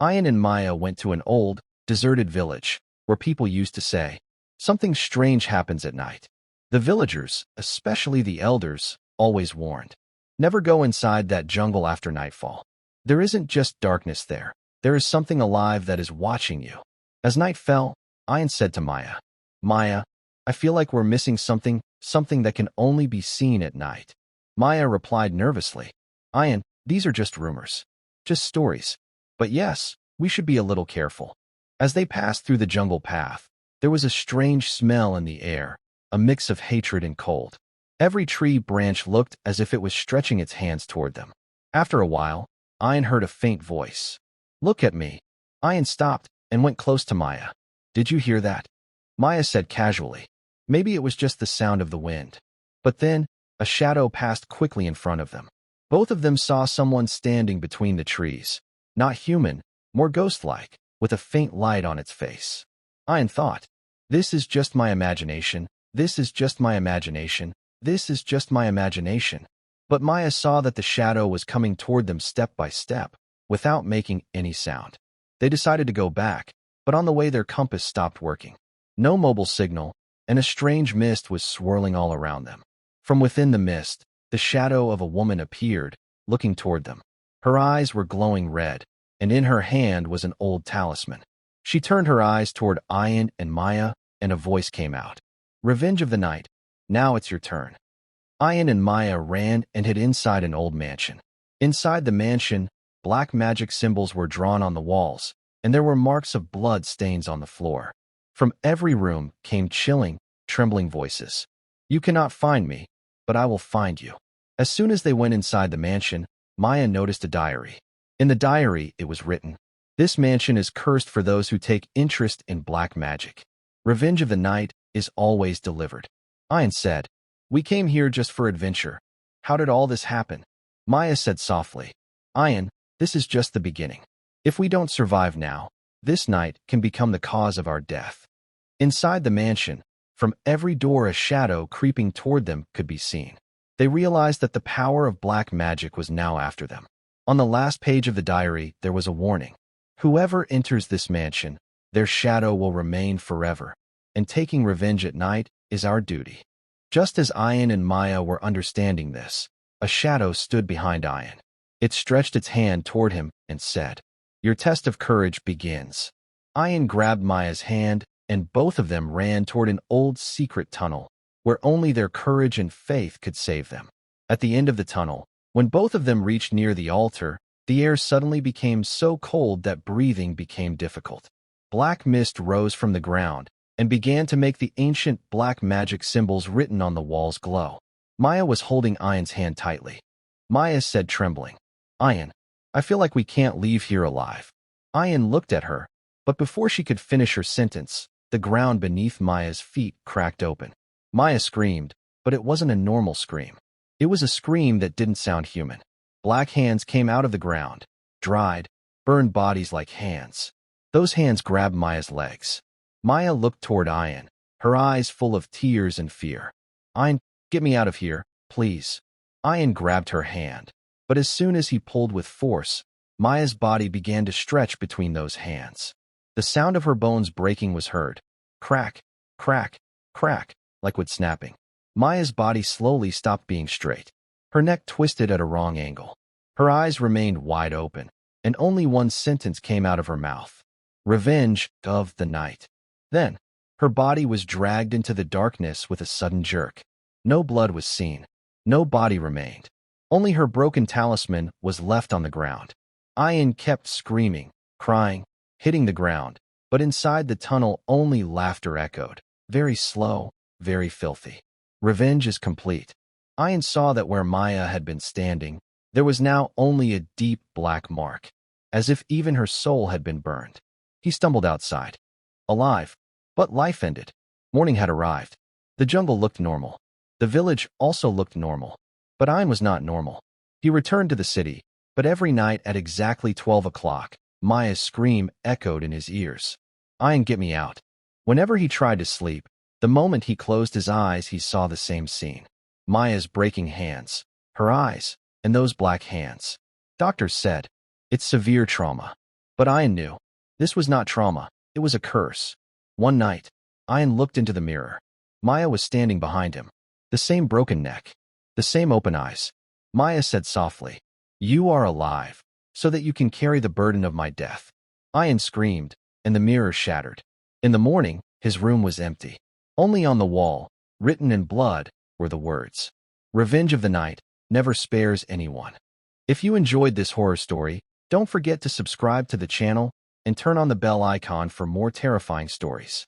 Ayan and Maya went to an old, deserted village, where people used to say, "Something strange happens at night." The villagers, especially the elders, always warned, "Never go inside that jungle after nightfall. There isn't just darkness there. There is something alive that is watching you." As night fell, Ayan said to Maya, "Maya, I feel like we're missing something that can only be seen at night." Maya replied nervously, "Ayan, these are just rumors. Just stories. But yes, we should be a little careful." As they passed through the jungle path, there was a strange smell in the air, a mix of hatred and cold. Every tree branch looked as if it was stretching its hands toward them. After a while, Ayan heard a faint voice. "Look at me." Ayan stopped and went close to Maya. "Did you hear that?" Maya said casually. Maybe it was just the sound of the wind. But then, a shadow passed quickly in front of them. Both of them saw someone standing between the trees. Not human, more ghost-like, with a faint light on its face. Ayan thought, "This is just my imagination. This is just my imagination. This is just my imagination." But Maya saw that the shadow was coming toward them step by step, without making any sound. They decided to go back, but on the way their compass stopped working. No mobile signal, and a strange mist was swirling all around them. From within the mist, the shadow of a woman appeared, looking toward them. Her eyes were glowing red, and in her hand was an old talisman. She turned her eyes toward Ayan and Maya, and a voice came out. "Revenge of the night. Now it's your turn." Ayan and Maya ran and hid inside an old mansion. Inside the mansion, black magic symbols were drawn on the walls, and there were marks of blood stains on the floor. From every room came chilling, trembling voices. "You cannot find me, but I will find you." As soon as they went inside the mansion, Maya noticed a diary. In the diary, it was written, "This mansion is cursed for those who take interest in black magic. Revenge of the night is always delivered." Ayan said, "We came here just for adventure. How did all this happen?" Maya said softly, "Ayan, this is just the beginning. If we don't survive now, this night can become the cause of our death." Inside the mansion, from every door a shadow creeping toward them could be seen. They realized that the power of black magic was now after them. On the last page of the diary, there was a warning. "Whoever enters this mansion, their shadow will remain forever, and taking revenge at night is our duty." Just as Ayan and Maya were understanding this, a shadow stood behind Ayan. It stretched its hand toward him and said, "Your test of courage begins." Ayan grabbed Maya's hand, and both of them ran toward an old secret tunnel, where only their courage and faith could save them. At the end of the tunnel, when both of them reached near the altar, the air suddenly became so cold that breathing became difficult. Black mist rose from the ground and began to make the ancient black magic symbols written on the walls glow. Maya was holding Ayan's hand tightly. Maya said, trembling, "Ayan, I feel like we can't leave here alive." Ayan looked at her, but before she could finish her sentence, the ground beneath Maya's feet cracked open. Maya screamed, but it wasn't a normal scream. It was a scream that didn't sound human. Black hands came out of the ground, dried, burned bodies like hands. Those hands grabbed Maya's legs. Maya looked toward Ayan, her eyes full of tears and fear. "Ayan, get me out of here, please." Ayan grabbed her hand, but as soon as he pulled with force, Maya's body began to stretch between those hands. The sound of her bones breaking was heard. Crack, crack, crack, like wood snapping. Maya's body slowly stopped being straight. Her neck twisted at a wrong angle. Her eyes remained wide open, and only one sentence came out of her mouth. "Revenge of the night." Then, her body was dragged into the darkness with a sudden jerk. No blood was seen. No body remained. Only her broken talisman was left on the ground. Ayan kept screaming, crying, hitting the ground, but inside the tunnel only laughter echoed, very slow, very filthy. Revenge is complete. Ayan saw that where Maya had been standing, there was now only a deep black mark, as if even her soul had been burned. He stumbled outside. Alive, but life ended. Morning had arrived. The jungle looked normal. The village also looked normal, but Ayan was not normal. He returned to the city, but every night at exactly 12 o'clock, Maya's scream echoed in his ears. "Ayan, get me out." Whenever he tried to sleep, the moment he closed his eyes, he saw the same scene. Maya's breaking hands, her eyes, and those black hands. Doctors said, "It's severe trauma." But Ian knew. This was not trauma. It was a curse. One night, Ian looked into the mirror. Maya was standing behind him. The same broken neck. The same open eyes. Maya said softly, "You are alive, so that you can carry the burden of my death." Ian screamed, and the mirror shattered. In the morning, his room was empty. Only on the wall, written in blood, were the words, "Revenge of the Night never spares anyone." If you enjoyed this horror story, don't forget to subscribe to the channel and turn on the bell icon for more terrifying stories.